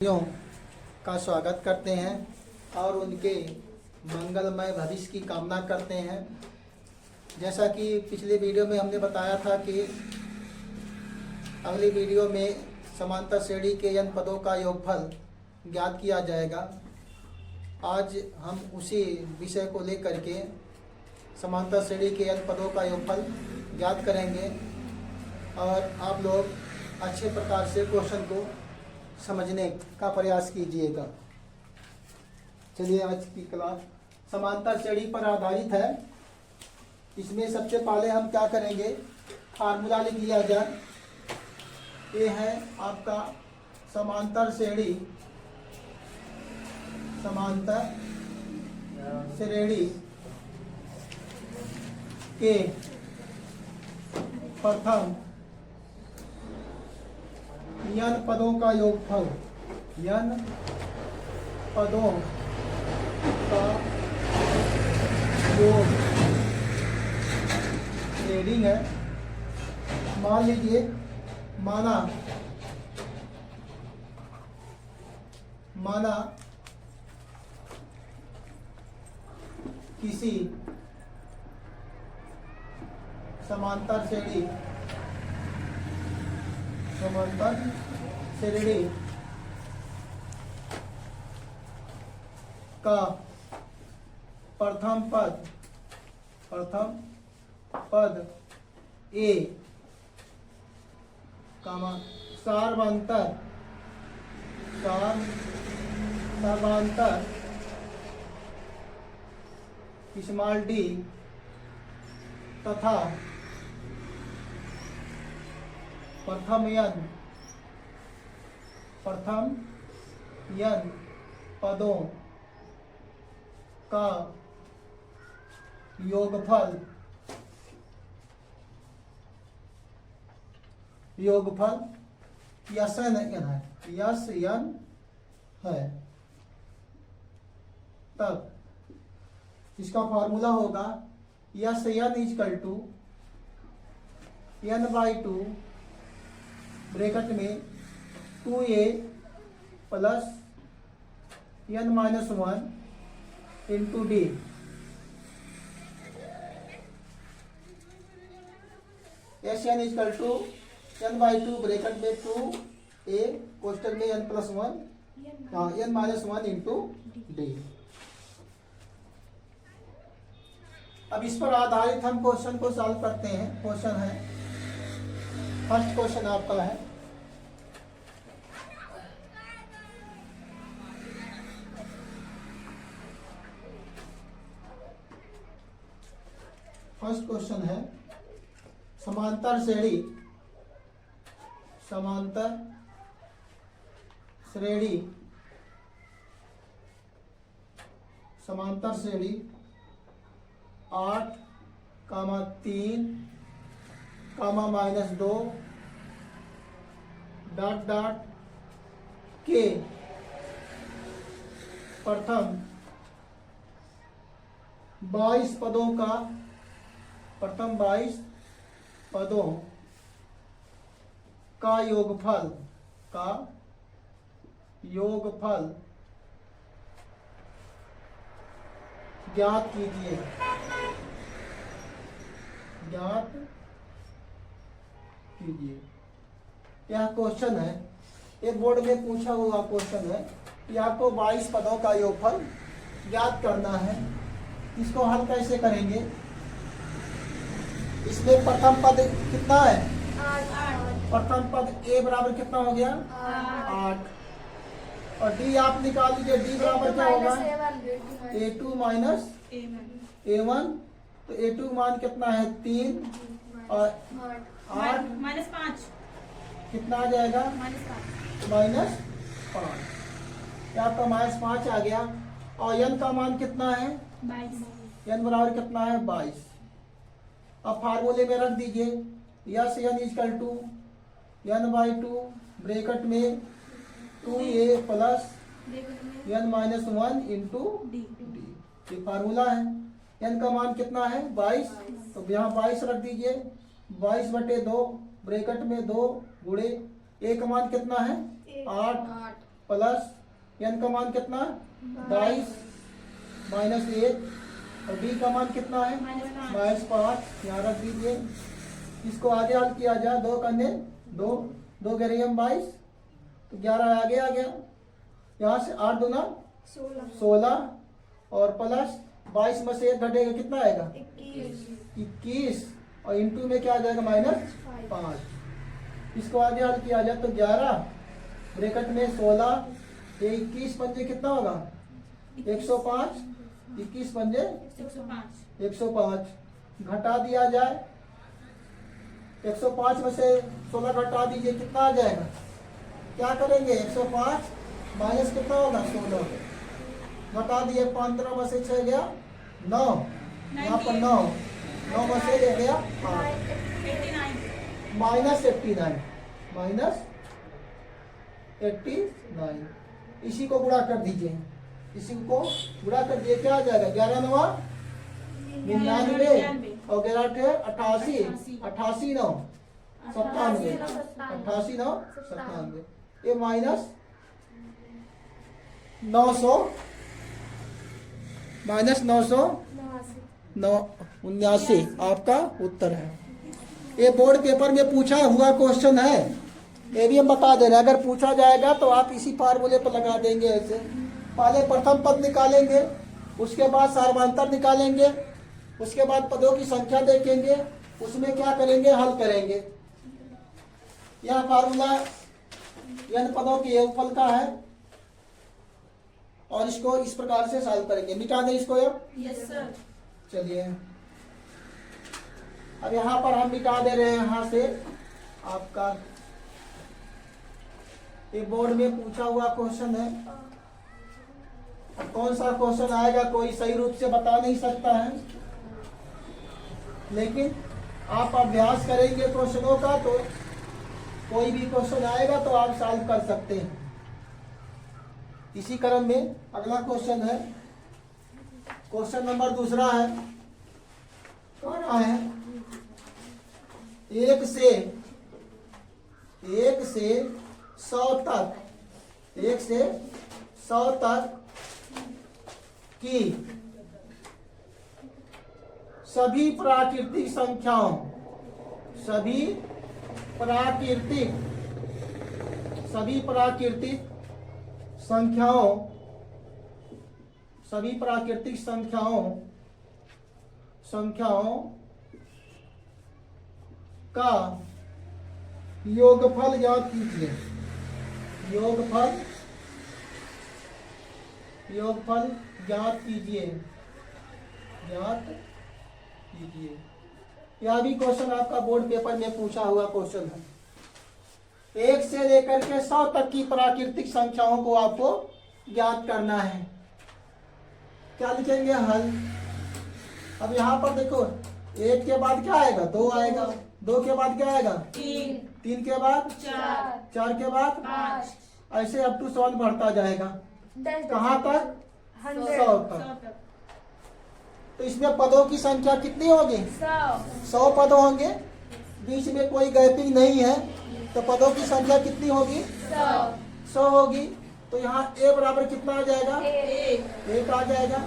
का स्वागत करते हैं और उनके मंगलमय भविष्य की कामना करते हैं। जैसा कि पिछले वीडियो में हमने बताया था कि अगली वीडियो में समांतर श्रेणी के n पदों का योगफल ज्ञात किया जाएगा। आज हम उसी विषय को लेकर के समांतर श्रेणी के n पदों का योगफल ज्ञात करेंगे और आप लोग अच्छे प्रकार से क्वेश्चन को समझने का प्रयास कीजिएगा। चलिए, आज की क्लास समांतर श्रेणी पर आधारित है। इसमें सबसे पहले हम क्या करेंगे, फार्मूला लिख लिया जाए। ये है आपका समांतर श्रेणी के प्रथम n पदों का योगफल, n पदों का योग रीडिंग है। मान लीजिए, माना किसी समांतर श्रेणी का प्रथम पद ए सर्वांतर स्मॉल डी तथा प्रथम n पदों का योगफल यस n है। तब इसका फॉर्मूला होगा S n equal to n/2 bracket में 2a plus n-1 into D. S N equal to n/2 bracket में 2a कोष्टक में n+1 n-1 इंटू डी। अब इस पर आधारित हम क्वेश्चन को सॉल्व करते हैं। क्वेश्चन है, फर्स्ट क्वेश्चन आपका है, समांतर श्रेणी 8, 3, -2 के प्रथम 22 पदों का योगफल ज्ञात कीजिए। यह क्वेश्चन है, एक बोर्ड में पूछा हुआ क्वेश्चन है कि आपको 22 पदों का योगफल ज्ञात करना है। इसको हल कैसे करेंगे? इसमें प्रथम पद कितना है? 8। प्रथम पद a बराबर कितना हो गया? 8। और d आप निकाल लीजिए, d बराबर क्या होगा? a2 minus a1। तो a2 मान कितना है? 3 और 8 -5 कितना आ जाएगा? -5। क्या आपका -5 आ गया। और n का मान कितना है? 22। n बराबर कितना है? 22। अब फार्मूले में रख दीजिए, S n equal to n/2 bracket में 2a plus n-1 into D. ये फार्मूला है। n का मान कितना है? 22। तो यहाँ 22 रख दीजिए। 22/2 ब्रैकेट में 2 गुणे a का मान कितना है? 8 प्लस n का मान कितना 22 माइनस 1 और d का मान कितना है -5, यहाँ रख दीजिए। इसको आगे हल किया जाए, 2 करने 2 2 ग्यारह 22 तो 11 आगे आ गया, यहाँ से 8 दूना 16 और प्लस 22 में से 1 घटेगा कितना आएगा 21 और इंटू में क्या आ जाएगा -5। इसको आगे हल किया जाए तो 11 ब्रैकेट में 16 ये 21 पंजे कितना होगा 105, 21 पंजे 105 घटा दिया जाए, 105 में से 16 घटा दीजिए कितना आ जाएगा, क्या करेंगे 105 माइनस कितना होगा 16 घटा दिए, 15 में से 6 गया 9, यहाँ पर 9 में से 1 गया 8 माइनस 89 इसी को गुणा कर दीजिए, इसी को गुणा कर दिए क्या आ जाएगा 11 9 99 और 11 88 88 9 97 88 9 97 ये माइनस 979 आपका उत्तर है। ये बोर्ड पेपर में पूछा हुआ क्वेश्चन है, ये भी हम बता दे रहे हैं। अगर पूछा जाएगा तो आप इसी फार्मूले पर लगा देंगे। ऐसे पहले प्रथम पद निकालेंगे, उसके बाद सार्वधातुक निकालेंगे, उसके बाद पदों की संख्या देखेंगे, उसमें क्या करेंगे हल करेंगे। यह फार्मूला n पदों के योगफल का है और इसको इस प्रकार से सॉल्व करेंगे। मिटा दें इसको अब। Yes sir. चलिए अब यहाँ पर हम मिटा दे रहे हैं। यहाँ से आपका ये बोर्ड में पूछा हुआ क्वेश्चन है। अब कौन सा क्वेश्चन आएगा कोई सही रूप से बता नहीं सकता है, लेकिन आप अभ्यास करेंगे क्वेश्चनों का तो कोई भी क्वेश्चन आएगा तो आप सॉल्व कर सकते हैं। इसी क्रम में अगला क्वेश्चन है, क्वेश्चन नंबर दूसरा है। कौन है 1 से 100 तक, 1 से 100 तक की सभी प्राकृतिक संख्याओं, सभी प्राकृतिक संख्याओं का योगफल ज्ञात कीजिए। योगफल ज्ञात कीजिए। यह भी क्वेश्चन आपका बोर्ड पेपर में पूछा हुआ क्वेश्चन है। 1 से लेकर के 100 तक की प्राकृतिक संख्याओं को आपको ज्ञात करना है। क्या लिखेंगे हल। अब यहाँ पर देखो 1 के बाद क्या आएगा 2 आएगा, 2 के बाद क्या आएगा 3 के बाद 4 के बाद 5, ऐसे अप टू 100 बढ़ता जाएगा। कहाँ तक 100 तक। तो इसमें पदों की संख्या कितनी होगी 100 पद होंगे, बीच में कोई गैपिंग नहीं है, तो पदों की संख्या कितनी होगी 100 होगी। तो यहाँ a बराबर कितना आ जाएगा 1 आ जाएगा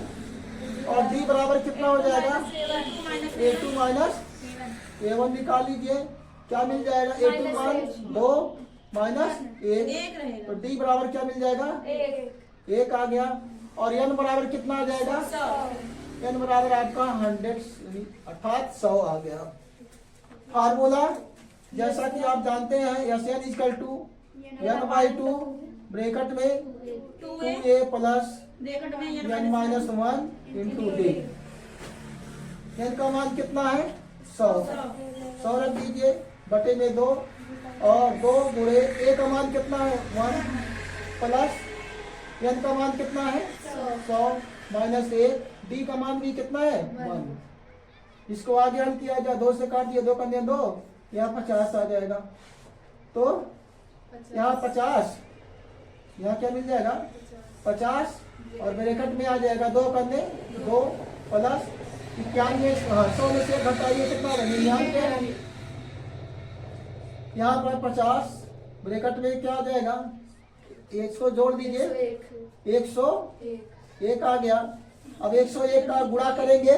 और d बराबर कितना हो जाएगा a2 माइनस a1 निकाल लीजिए। क्या मिल जाएगा a2 मान 2 माइनस 1 तो d बराबर क्या मिल जाएगा 1 आ गया और n बराबर कितना आ जाएगा n बराबर आपका 100 अर्थात 100 आ गया। फार्मूला जैसा कि आप जानते हैं Sn equal to n/2 bracket में 2a plus n minus 1 into d। n का मान कितना है 100 रख दीजिए बटे में 2 और 2 गुणे a का मान कितना है 1 प्लस n का मान कितना है 100 माइनस 1 d का मान भी कितना है 1। इसको आगे हल किया जाए 2 से काट दिया 2 का 2 यहाँ 50 आ जाएगा। तो यहाँ 50 यहाँ क्या मिल जाएगा 50 और ब्रैकेट में आ जाएगा 2 करने 2 प्लस 91 100 में से घटाइए कितना 99। यहाँ पर 50 ब्रैकेट में क्या आ जाएगा 100 जोड़ दीजिए, 101 आ गया। अब 101 का गुणा करेंगे।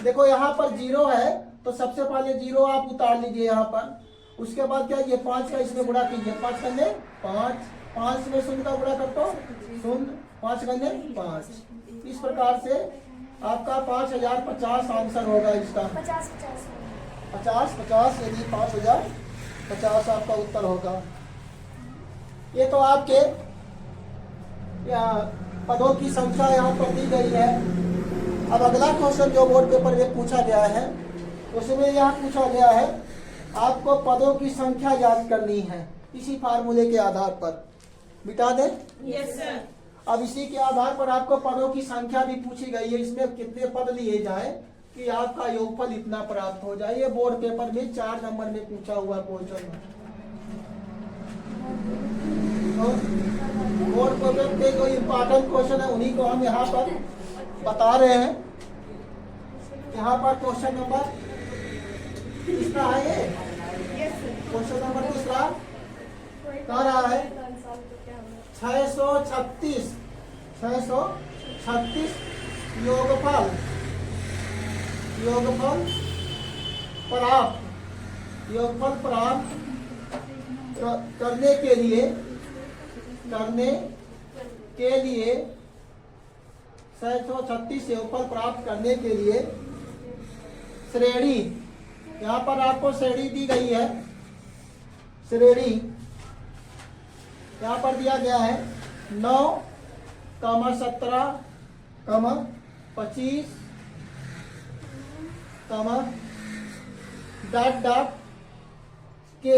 देखो यहाँ पर 0 है तो सबसे पहले 0 आप उतार लीजिए यहाँ पर। उसके बाद क्या, ये 5 का इसमें गुणा कीजिए, 5 करने 5, 5 में 0 का गुणा कर दो 0, 5 करने 5। इस प्रकार से आपका 5050 आंसर होगा इसका। 50 यानी 5050 आपका उत्तर होगा। ये तो आपके पदों की संख्या यहाँ पर दी गई है। अब अगला क्वेश्चन जो बोर्ड पेपर में पूछा गया है उसमें यह पूछा गया है आपको पदों की संख्या ज्ञात करनी है इसी फार्मूले के आधार पर। मिटा दे। Yes sir. अब इसी के आधार पर आपको पदों की संख्या भी पूछी गई है, इसमें कितने पद लिए जाए कि आपका योगफल इतना प्राप्त हो जाए। ये बोर्ड पेपर में 4 नंबर में पूछा हुआ क्वेश्चन है। बोर्ड पेपर के जो इम्पोर्टेंट क्वेश्चन है उन्हीं को हम यहाँ पर बता रहे हैं। यहाँ पर क्वेश्चन नंबर कितना है, ये क्वेश्चन नंबर तीसरा कह रहा है 636 योगफल प्राप्त करने के लिए 636 योगफल प्राप्त करने के लिए श्रेणी, यहाँ पर आपको श्रेणी दी गई है। श्रेणी यहाँ पर दिया गया है 9, 17, 25, डॉट डॉट के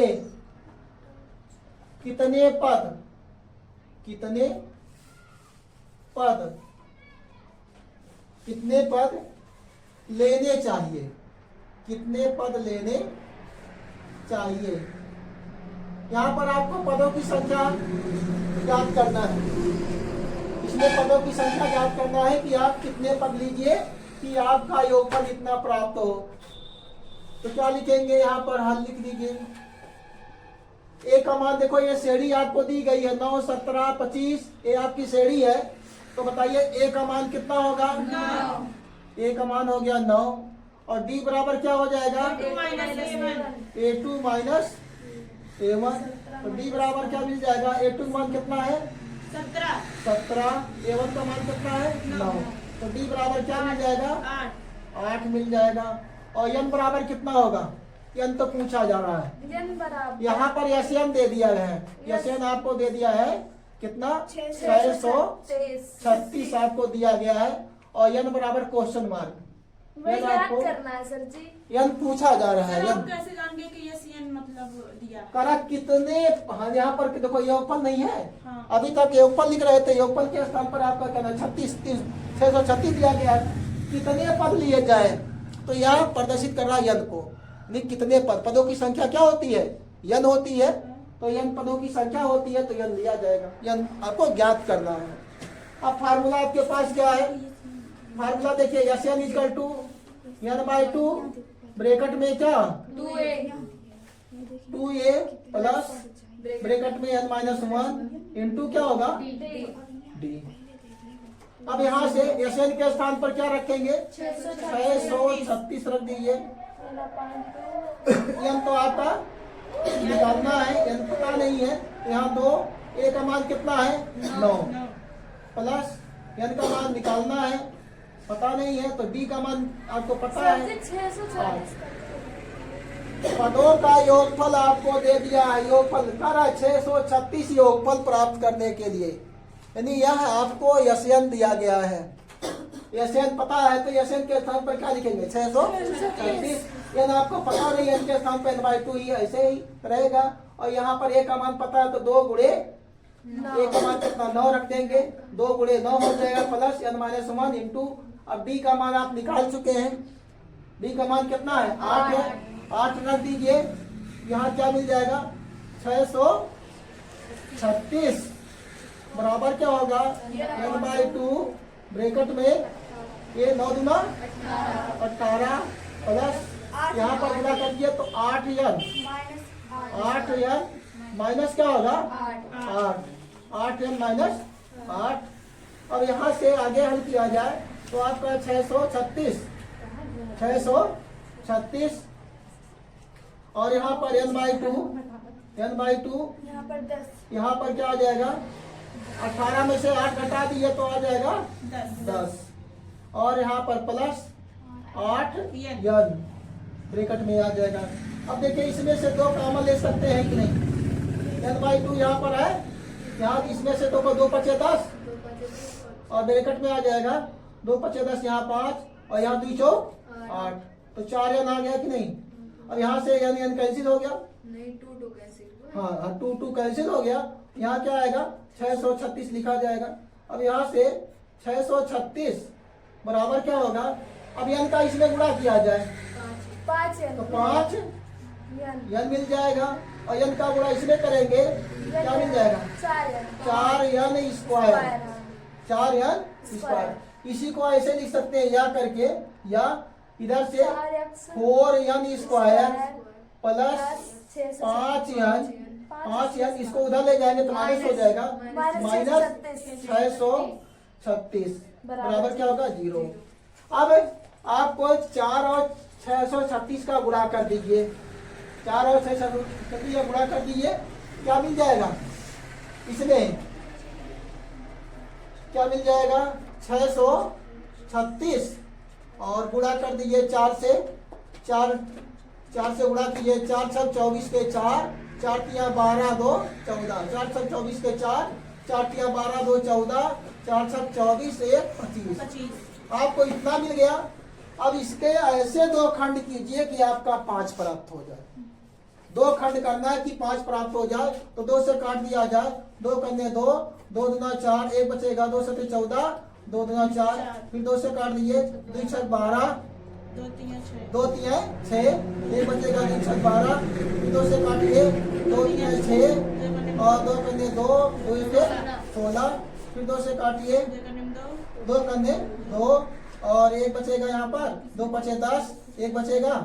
कितने पद लेने चाहिए। यहाँ पर आपको पदों की संख्या ज्ञात करना है। इसमें पदों की संख्या ज्ञात करना है कि आप कितने पद लीजिए कि आपका योगफल इतना प्राप्त हो। तो क्या लिखेंगे, यहाँ पर हल लिख दीजिए। ए का मान देखो, ये श्रेणी आपको दी गई है 9, 17, 25, ये आपकी श्रेणी है। तो बताइए ए का मान कितना होगा, 9। ए का मान हो गया 9 और डी बराबर क्या हो जाएगा, A2 माइनस A1। तो डी बराबर क्या मिल जाएगा, A2 मान कितना है 17, A1 का मान कितना है 9। तो डी बराबर क्या मिल जाएगा 8 मिल जाएगा। और n बराबर कितना होगा, n तो पूछा जा रहा है। यहाँ पर SN दे दिया है, SN आपको दे दिया है कितना 636 आपको दिया गया है। और n बराबर क्वेश्चन मार्क, आपको करना है सर जी। n पूछा जा रहा है। आप कैसे जान गए कि ये CN मतलब दिया? करा कितने, हाँ यहाँ पर देखो योगफल नहीं है। हाँ। अभी तक योगफल लिख रहे थे, योगफल के स्थान पर आपका कहना 636 दिया गया है। कितने पद लिए जाए, तो यहाँ प्रदर्शित कर रहा है n को, नहीं कितने पदों की संख्या क्या होती है, n होती है। तो n पदों की संख्या होती है तो n लिया जाएगा, n आपको ज्ञात करना है। अब फार्मूला आपके पास क्या है, फार्मूला देखिए SN equal to n/2 bracket में क्या 2a प्लस ब्रैकेट में n-1 इंटू क्या होगा d। अब यहाँ से SN के स्थान पर क्या रखेंगे 636 रख दीजिए। n तो आपका निकालना है, n पता नहीं है। यहाँ 2, a का मान कितना है 9 प्लस n का मान निकालना है, पता नहीं है। तो d का मान आपको पता है। पदों का योगफल आपको दे दिया है, योगफल करा 636 योगफल प्राप्त करने के लिए, यानी यह आपको SN दिया गया है। SN पता है तो SN के स्थान पर क्या लिखेंगे 636। n आपको पता नहीं, n के स्थान पर n/2 ही ऐसे ही रहेगा। और यहाँ पर a का मान पता है तो 2 गुणे a का मान कितना 9 रख देंगे, 2 गुणे 9 हो जाएगा प्लस n-1 इंटू। अब d का मान आप निकाल चुके हैं, d का मान कितना है 8 है, 8 रख दीजिए। यहाँ क्या मिल जाएगा 636 बराबर क्या होगा n/2 ब्रैकेट में ये 9 दूना 18 प्लस यहाँ पर गुणा कर दिया तो 8n माइनस क्या होगा 8, 8n माइनस 8। अब यहाँ से आगे हल किया जाए तो आपका 636 और यहाँ पर n/2 यहाँ पर क्या आ जाएगा 18 में से 8 घटा दिए तो आ जाएगा 10 और यहाँ पर प्लस 8 n ब्रैकेट में आ जाएगा। अब देखिए इसमें से 2 कॉमन ले सकते हैं कि नहीं। n/2 यहाँ पर है, यहाँ इसमें से 2 को 2 पचे 10 और ब्रैकेट में आ जाएगा 2 पचे 10, यहाँ 5 और यहाँ 2 चौक 8 तो 4n आ गया कि नहीं। अब यहाँ से n कैंसिल हो गया, नहीं 2 कैंसिल हुआ। हाँ 2 कैंसिल हो गया। यहाँ क्या आएगा 636 लिखा जाएगा। अब यहाँ से 636 बराबर क्या होगा, अब n का इसमें गुणा किया जाए 5 तो 5 n मिल जाएगा और n का गुणा इसमें करेंगे क्या मिल जाएगा 4n स्क्वायर 4n स्क्वायर। इसी को ऐसे लिख सकते हैं या करके, या इधर से 4n स्क्वायर प्लस 5n इसको उधर ले जाएंगे तो माइनस हो जाएगा माइनस 636 बराबर क्या होगा 0। अब आपको 4 और 636 का गुणा कर दीजिए, 4 और 636 गुणा कर दीजिए, क्या मिल जाएगा इसमें, क्या मिल जाएगा 636 और गुणा कर दीजिए 4 से गुणा कीजिए, 4 छक 24 के 4, 4 तिया 12 2 14, 4 छक 24 के 4, 4 तिया 12 2 14, 4 छक 24 1 25। आपको इतना मिल गया। अब इसके ऐसे 2 खंड कीजिए कि आपका 5 प्राप्त हो जाए। 2 खंड करना है कि 5 प्राप्त हो जाए तो 2 से काट दिया जाए, 2 करने 2, 2 दूना 4, 1 बचेगा, 2 सते 14, 2 दूना 4, फिर 2 से काट दिए, 2 छक 12, 2 तिया 6, 1 बचेगा, 2 छक 12, फिर 2 से काटिए, 2 तिया 6 और 2 करने 2, 2 1 16, फिर 2 से काटिए, 2 करने 2 और 1 बचेगा, यहाँ पर 2 पचे 10, 1 बचेगा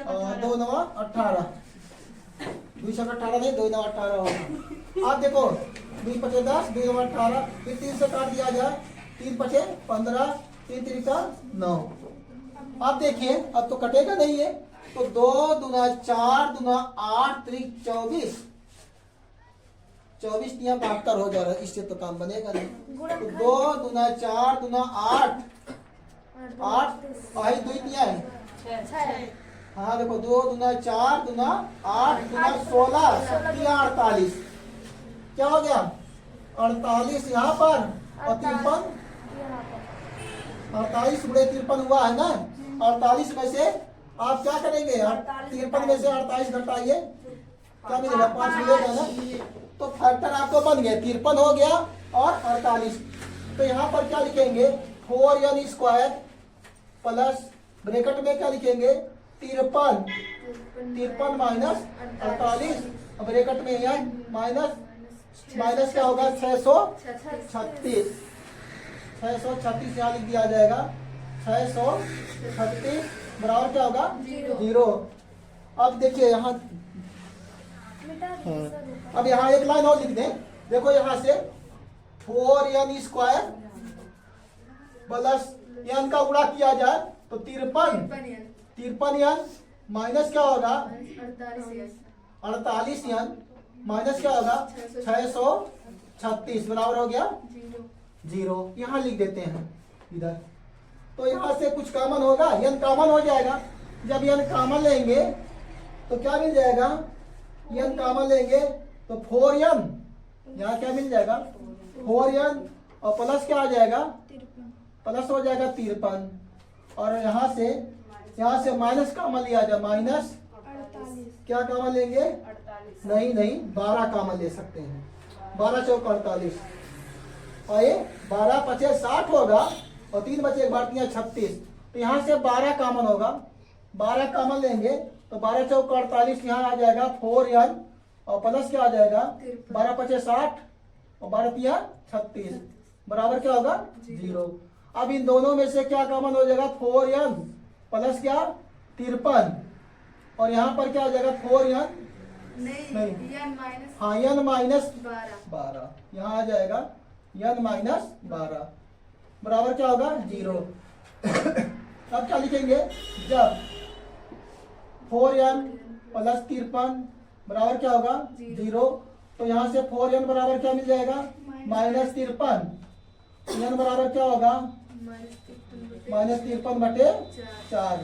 और 2 9 18, 2 छक 18 नहीं 2 9 18 होगा। आप देखो 2 पचे 10, 2 9 18, फिर 3 से काट दिया जाए, 3 पचे 15, 3 3 9। आप देखिए अब तो कटेगा नहीं है तो 2 दूना 4 दूना 8 3 24, 24 तिया 72 हो जा रहा है, इससे तो काम बनेगा नहीं। तो 2 दूना 4 दूना 8 और 2 तिया है, हाँ देखो 2 दूना 4 दूना 8 दूना 16 तिया 48, क्या हो गया 48 यहाँ पर और 53, 48 गुणे 53 हुआ है ना। 48 में से आप क्या करेंगे 53 में से 48 घटाइए, क्या मिलेगा 5 मिलेगा ना। तो फैक्टर आपको बन गया 53 हो गया और 48। तो यहाँ पर क्या लिखेंगे 4n स्क्वायर प्लस ब्रैकेट में क्या लिखेंगे 53 माइनस 48 ब्रैकेट में यह माइनस क्या होगा 636 यहाँ लिख दिया जाएगा 636 बराबर क्या होगा 0। अब देखिए यहाँ, अब यहाँ एक लाइन और लिख दें, देखो यहाँ से 4n स्क्वायर प्लस n का गुणा किया जाए तो 53n माइनस क्या होगा 48n माइनस क्या होगा 636 बराबर हो गया 0। यहाँ लिख देते हैं इधर। तो यहाँ से कुछ कॉमन होगा, n कॉमन हो जाएगा। जब n कॉमन लेंगे तो क्या मिल जाएगा, n कॉमन लेंगे तो 4n, यहाँ क्या मिल जाएगा 4n और प्लस क्या आ जाएगा, प्लस हो जाएगा 53 और यहाँ से माइनस कॉमन लिया जाए, माइनस क्या कॉमन लेंगे, नहीं 12 कॉमन ले सकते हैं, 12 चौक 48 और ये 12 पचे 60 होगा और 3 बचे 1 बार 36। तो यहाँ से 12 कॉमन होगा, 12 कॉमन लेंगे तो 12 चौक 48 यहाँ आ जाएगा 4n और प्लस क्या आ जाएगा 12 पचे 60 और 12 तिया 36 बराबर क्या होगा 0। अब इन दोनों में से क्या कॉमन हो जाएगा 4n प्लस क्या 53 और यहाँ पर क्या हो जाएगा 4n नहीं यन माइनस हाँ n माइनस 12 12 यहाँ आ जाएगा n माइनस 12 बराबर क्या होगा 0। अब क्या लिखेंगे जब 4n प्लस 53 बराबर क्या होगा 0, तो यहाँ से 4n बराबर क्या मिल जाएगा माइनस 53, n बराबर क्या होगा माइनस 53 बटे 4।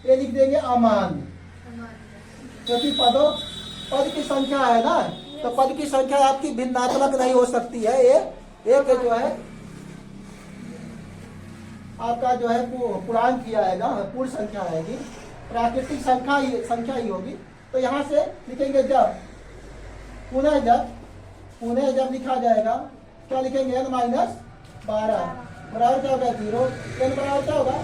ये लिख देंगे अमान, क्योंकि पद की संख्या है ना, तो पद की संख्या आपकी भिन्नात्मक नहीं हो सकती है। ये एक जो है आपका जो है पूर्णांक ही आएगा, पूर्ण संख्या आएगी, प्राकृतिक संख्या ही होगी। तो यहाँ से लिखेंगे जब पुनः जब लिखा जाएगा क्या लिखेंगे n माइनस 12 बराबर क्या होगा 0, n बराबर क्या होगा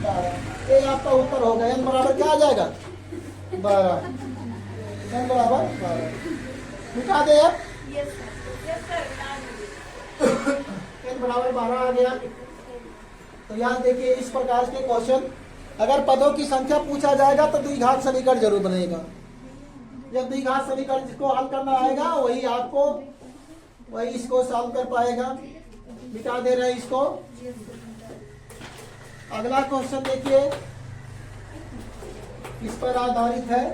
12। ये आपका उत्तर होगा, n बराबर क्या आ जाएगा 12, n बराबर 12 लिखा दे आप। यस सर n बराबर 12 आ गया। तो यहाँ देखिए इस प्रकार के क्वेश्चन अगर पदों की संख्या पूछा जाएगा तो द्विघात समीकरण जरूर बनेगा। जब द्विघात समीकरण जिसको हल करना आएगा वही इसको सॉल्व कर पाएगा। मिटा दे रहे हैं इसको। अगला क्वेश्चन देखिए, इस पर आधारित है।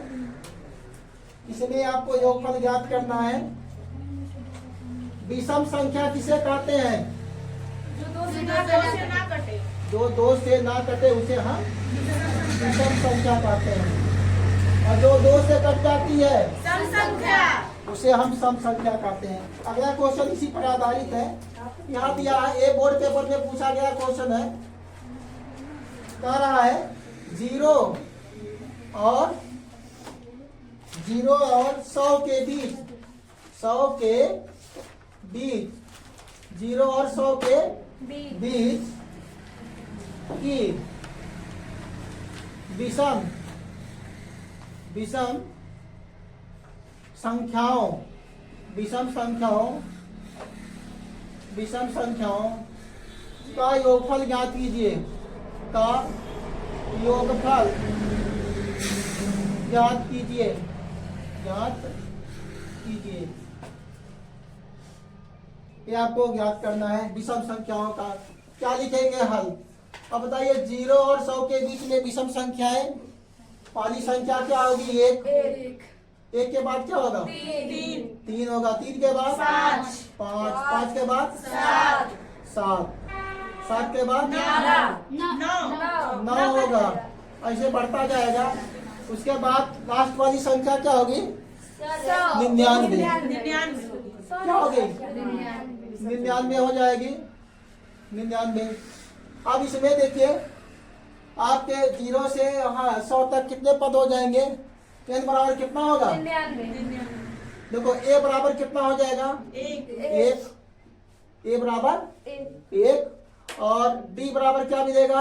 इसमें आपको योगफल ज्ञात करना है। विषम संख्या किसे कहते हैं? जो 2 से ना कटे उसे हम विषम संख्या कहते हैं, और जो 2 से कट जाती है सम संख्या उसे हम सम संख्या कहते हैं। अगला क्वेश्चन इसी पर आधारित है। यहाँ दिया है, ए बोर्ड पेपर में पूछा गया क्वेश्चन है, कह रहा है 0 और 100 के बीच 0 और 100 के बीच की विषम संख्याओं का योगफल ज्ञात कीजिए। ज्ञात कीजिए। ये आपको ज्ञात करना है विषम संख्याओं का। क्या लिखेंगे हल? अब बताइए 0 और 100 के बीच में विषम संख्याएं, पहली संख्या क्या होगी 1, 1 के बाद क्या होगा 3 होगा, 3 के बाद 5, 5 के बाद 7, 7 के बाद 9 होगा, ऐसे बढ़ता जाएगा। उसके बाद लास्ट वाली संख्या क्या होगी 99। क्या होगी 99 हो जाएगी 99। अब इसमें देखिए आपके 0 से 100 तक कितने पद हो जाएंगे? n बराबर कितना होगा? देखो a बराबर कितना हो जाएगा 1, a बराबर 1 और d बराबर क्या मिलेगा?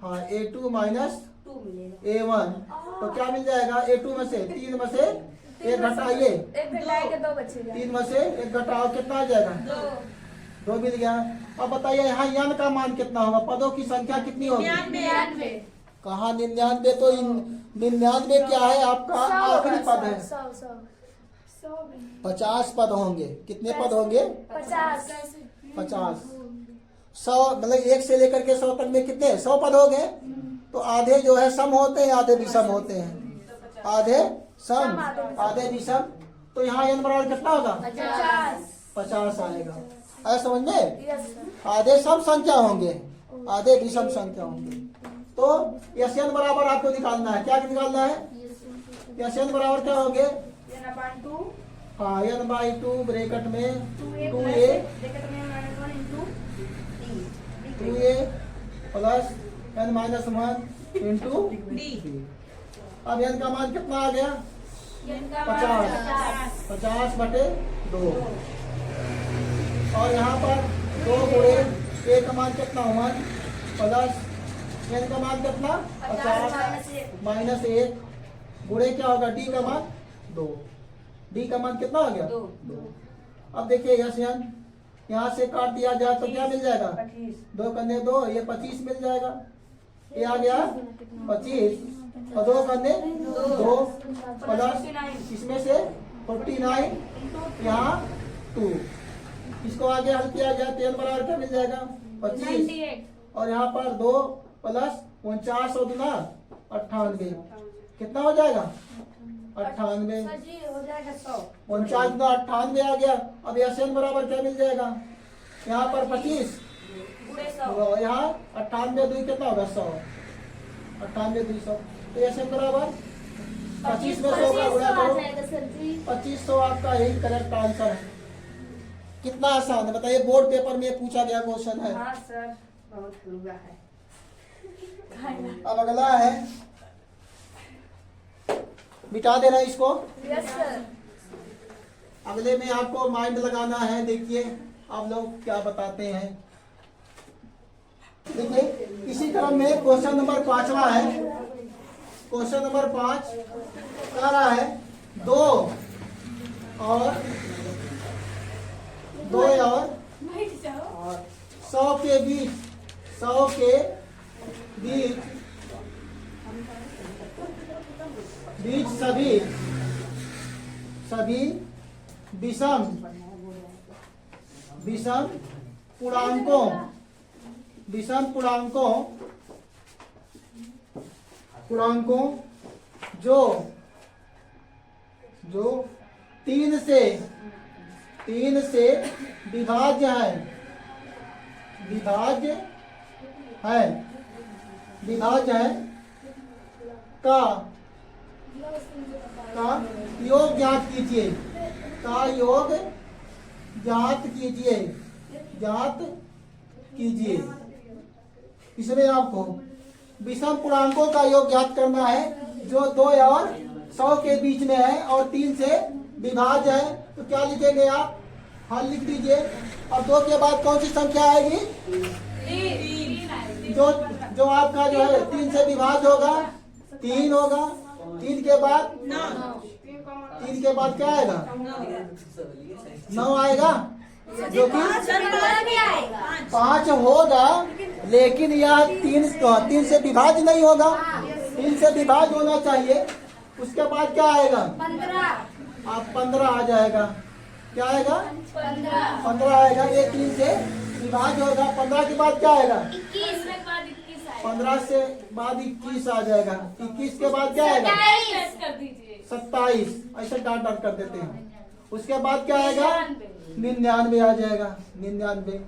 हाँ a2 माइनस a1। तो क्या मिल जाएगा? a2 में से 3 में से 1 घटाइए, 3 में से 1 घटाओ, कितना आ जाएगा 2 मिल गया। अब बताइए यहाँ n का मान कितना होगा? पदों की संख्या कितनी होगी? 99। कहाँ 99? तो 99 क्या है आपका आखिरी पद है। 50 पद होंगे। कितने पद होंगे? 50। 100 मतलब 1 से लेकर के 100 तक में कितने 100 पद हो गए। तो आधे जो है सम होते हैं, आधे विषम होते हैं। आधे सम आधे विषम। तो यहाँ n बराबर कितना होगा? 50 आएगा। ऐसा समझ में? आधे सम संख्या होंगे, आधे विषम संख्या होंगे। तो n बराबर आपको निकालना है। क्या निकालना है? n बराबर क्या होंगे? हाँ n/2 ब्रैकेट में 2a plus n-1 into d। अब n का मान कितना आ गया? 50 बटे 2। और यहाँ पर 2 गुणे a का मान कितना 1 प्लस n का मान कितना 50 माइनस 1 गुणे क्या होगा d का मान 2। d का मान कितना हो गया 2। अब देखिए n यहाँ से काट दिया जाए तो क्या मिल जाएगा 2 कन्ने 2, ये 25 मिल जाएगा। ये आ गया 25 और 2 करने 2 प्लस इसमें से 49 यहाँ 2। इसको आगे हल किया जाए तो n बराबर क्या मिल जाएगा 25 और यहाँ पर 2 प्लस 49 और 2 98। कितना हो जाएगा 98। जी हो जाएगा 100। 49 2 98 आ गया। अब SN बराबर क्या मिल जाएगा यहाँ पर 25 और यहाँ 98 2 कितना होगा 100। 98 2 100 तो SN बराबर 25 में 100 का गुणा करो 2500 आपका यही करेक्ट आंसर है। कितना आसान है बताइए, बोर्ड पेपर में पूछा गया क्वेश्चन है। हाँ सर बहुत हुआ है। अब अगला है, मिटा देना इसको। Yes sir. अगले में आपको माइंड लगाना है। देखिए आप लोग क्या बताते हैं। देखिए इसी क्रम में क्वेश्चन नंबर 5वां है। क्वेश्चन नंबर 5 कह रहा है 2 और 100 के बीच सभी विषम पूर्णांकों जो 3 से विभाज्य है का योग ज्ञात कीजिए। इसमें आपको विषम पूर्णांकों का योग ज्ञात करना है जो 2 और 100 के बीच में है और 3 से विभाज्य है। तो क्या लिखेंगे आप, हल लिख दीजिए। अब 2 के बाद कौन सी संख्या आएगी, जो आपका जो है 3 से विभाज्य होगा 3 होगा। 3 के बाद क्या आएगा 9 आएगा जो कि 5 होगा, लेकिन यह 3 से विभाज्य नहीं होगा, 3 से विभाज्य होना चाहिए। उसके बाद क्या आएगा 15 आ जाएगा। क्या आएगा 15 आएगा। ये 3 से विभाज्य होगा। 15 के बाद क्या आएगा 15 से बाद 21 आ जाएगा। 21 के बाद क्या आएगा 27। ऐसे डाट कर देते हैं। उसके बाद क्या आएगा 99 आ जाएगा। 99।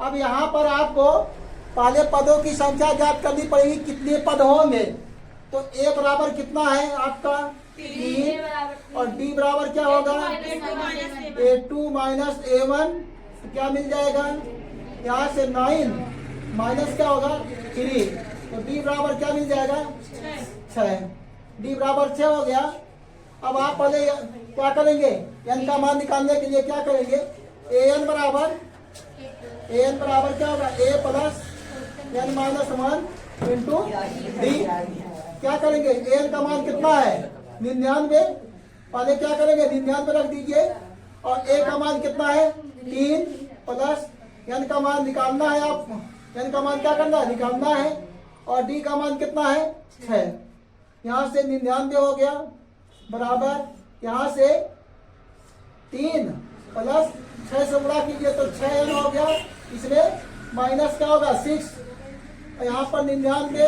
अब यहाँ पर आपको पहले पदों की संख्या ज्ञात करनी पड़ेगी, कितने पद होंगे। तो A बराबर कितना है आपका 3 और D बराबर क्या होगा A2 माइनस A1 क्या मिल जाएगा, यहाँ से 9 माइनस क्या होगा 3। तो D बराबर क्या मिल जाएगा 6। D बराबर 6 हो गया। अब आप पहले क्या करेंगे, n का मान निकालने के लिए क्या करेंगे, an बराबर क्या होगा a plus n minus 1 into D. क्या करेंगे, an का मान कितना है 99। पहले क्या करेंगे 99 रख दीजिए और a का मान कितना है 3 प्लस n का मान निकालना है। आप n का मान क्या करना है निकालना है और d का मान कितना है 6। यहाँ से 99 हो गया बराबर यहाँ से 3 प्लस 6 से गुणा कीजिए तो 6n हो गया। इसमें माइनस क्या होगा 6। यहाँ पर 99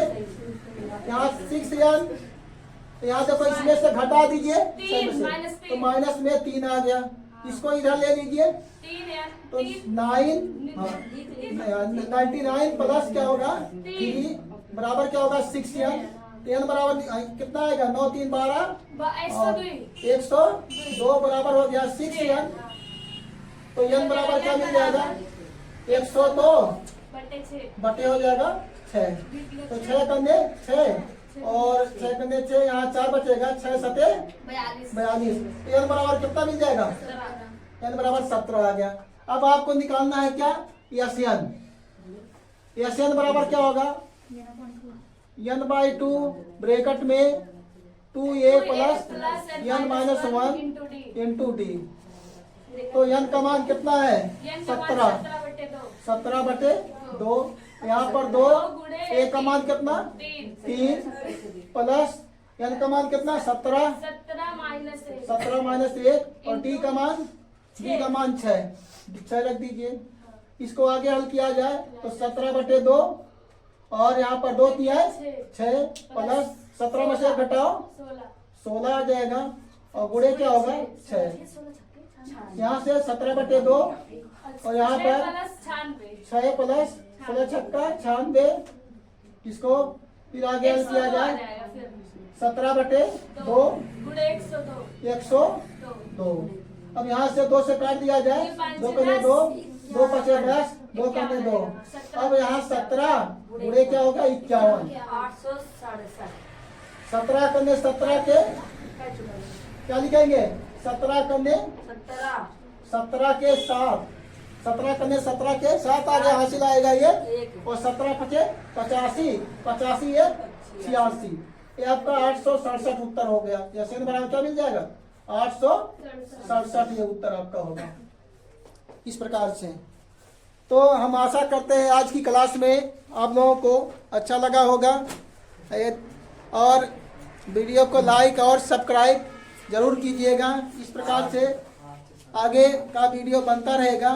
यहाँ 6n। यहाँ देखो इसमें से घटा दीजिए तो माइनस में 3 आ गया। इसको इधर ले लीजिए तो 99 प्लस क्या होगा 3 बराबर क्या होगा 6n। n बराबर कितना आएगा 9 3 12 102 बराबर हो गया 6n। तो n बराबर क्या मिल जाएगा 102 बटे हो जाएगा 6। तो 6 करने 6 और 6 करने 6 यहाँ 4 बचेगा 6 सते 42। तो n बराबर कितना मिल जाएगा n बराबर 17 आ गया। अब आपको निकालना है क्या SN। SN बराबर क्या होगा n/2 ब्रैकेट में 2a plus n minus 1 into D. तो n का मान कितना है 17 बटे 2 यहाँ पर 2, ए का मान कितना 3 प्लस एन का मान कितना 17 17 माइनस 1 और डी का मान 6 रख दीजिए। इसको आगे हल किया जाए तो 17/2 और यहाँ पर 2 दिया है 6 प्लस 17 में से घटाओ 16 आ जाएगा और गुणे क्या होगा 6। यहाँ से 17/2 और यहाँ पर 6 प्लस 16 छक्का 96। इसको फिर आगे हल किया जाए 17/2 102। अब यहाँ से 2 से काट दिया जाए 2 करने 2 2 5 10 2 करने 2। अब यहाँ 17 गुणे क्या होगा 51। 17 करने 17 के क्या लिखेंगे 17 करने 17 के 7 17 करने 17 के 7 आगे हासिल आएगा ये और 17 5 85 85 1 86। ये आपका 867 उत्तर हो गया। जैसे बराबर क्या मिल जाएगा 867 ये उत्तर आपका होगा इस प्रकार से। तो हम आशा करते हैं आज की क्लास में आप लोगों को अच्छा लगा होगा और वीडियो को लाइक और सब्सक्राइब जरूर कीजिएगा। इस प्रकार से आगे का वीडियो बनता रहेगा।